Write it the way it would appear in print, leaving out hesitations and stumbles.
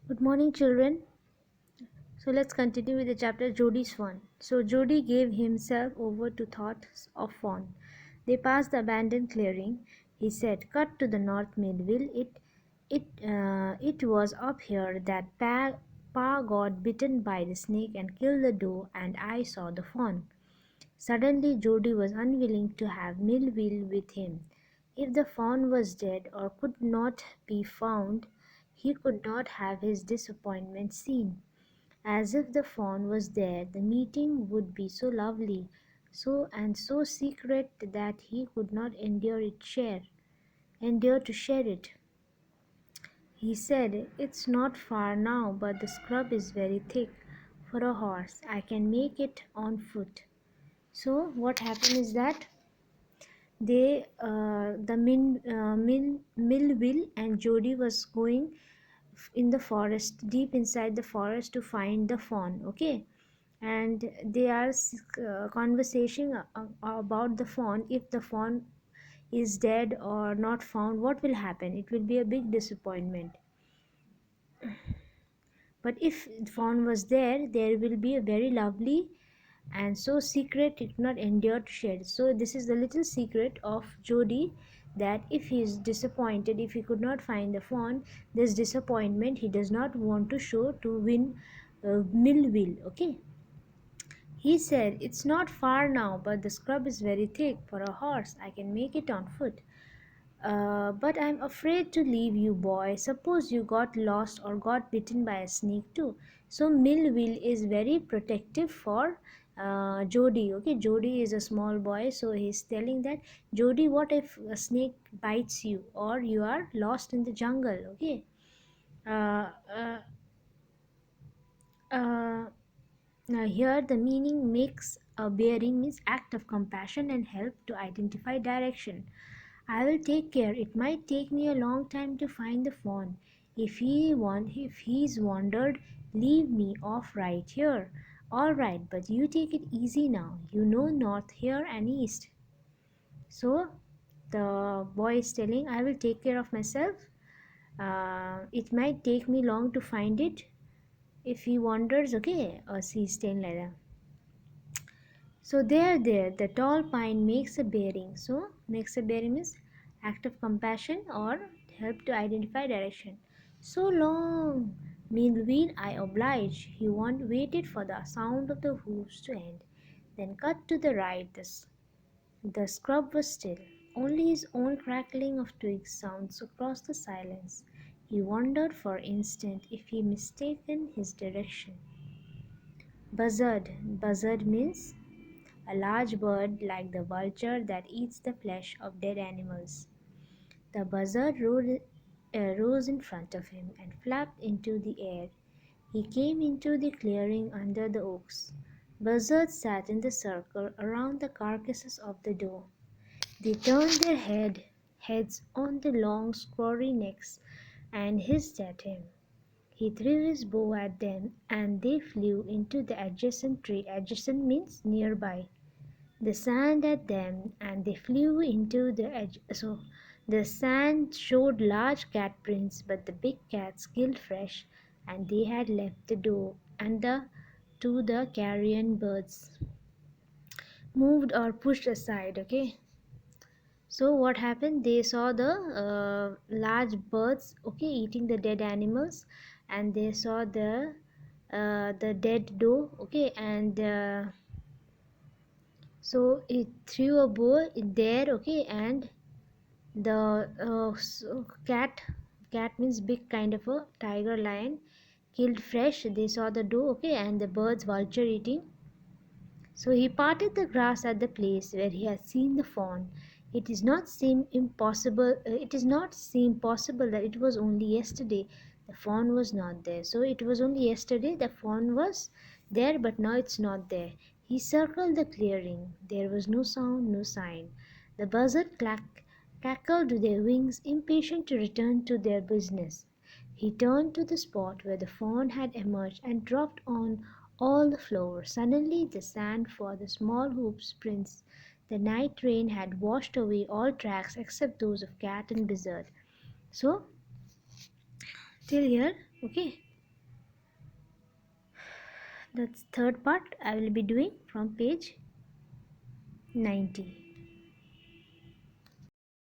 Good morning, children. So let's continue with the chapter Jody's Fawn. So Jody gave himself over to thoughts of fawn. They passed the abandoned clearing. He said, "Cut to the north, Millville. It was up here that Pa got bitten by the snake and killed the doe, and I saw the fawn." Suddenly Jody was unwilling to have Millville with him. If the fawn was dead or could not be found, he could not have his disappointment seen. As if the fawn was there, the meeting would be so lovely, so secret that he could not endure to share it. He said, "It's not far now, but the scrub is very thick for a horse. I can make it on foot." So what happened is that Millville and Jody was going in the forest, deep inside the forest, to find the fawn. Okay, and they are conversing about the fawn. If the fawn is dead or not found, what will happen? It will be a big disappointment. But if the fawn was there, there will be a very lovely and so secret it not endure to share. So this is the little secret of Jody, that if he is disappointed, if he could not find the fawn, this disappointment he does not want to show to win Millville. Okay, he said, "It's not far now, but the scrub is very thick for a horse. I can make it on foot. But I'm afraid to leave you, boy. Suppose you got lost or got bitten by a snake too." So Millville is very protective for Jody. Okay, Jody is a small boy, so he's telling that, "Jody, what if a snake bites you or you are lost in the jungle?" Okay. Uh, uh, uh, Now here the meaning makes a bearing means act of compassion and help to identify direction. "I will take care. It might take me a long time to find the fawn. If he's wandered, leave me off right here." "All right, but you take it easy now. You know north here and east." So the boy is telling, "I will take care of myself. It might take me long to find it. If he wanders, okay." Or he's telling like that. So there, the tall pine makes a bearing. So makes a bearing means act of compassion or help to identify direction. "So long, Millville, I oblige." He waited for the sound of the hoofs to end, then cut to the right. The scrub was still. Only his own crackling of twigs sounds across the silence. He wondered for an instant if he mistaken his direction. Buzzard. Buzzard means a large bird like the vulture that eats the flesh of dead animals. The buzzard rose in front of him and flapped into the air. He came into the clearing under the oaks. Buzzards sat in the circle around the carcasses of the doe. They turned their heads on the long, scrawny necks and hissed at him. He threw his bow at them, and they flew into the adjacent tree. Adjacent means nearby. The sand at them, and they flew into the edge. So the sand showed large cat prints, but the big cats killed fresh, and they had left the doe and the carrion birds moved or pushed aside. Okay, so what happened? They saw the large birds, okay, eating the dead animals, and they saw the dead doe, okay, and so it threw a bow there, okay, and the cat means big kind of a tiger lion killed fresh. They saw the doe, okay, and the birds vulture eating. So he parted the grass at the place where he had seen the fawn. It is not seem possible that it was only yesterday the fawn was not there. So it was only yesterday the fawn was there, but now it's not there. He circled the clearing. There was no sound, no sign. The buzzard cackled their wings, impatient to return to their business. He turned to the spot where the fawn had emerged and dropped on all the floor. Suddenly the sand for the small hoofs prints the night rain had washed away all tracks except those of cat and buzzard. So till here, okay. That's third part I will be doing from page 90.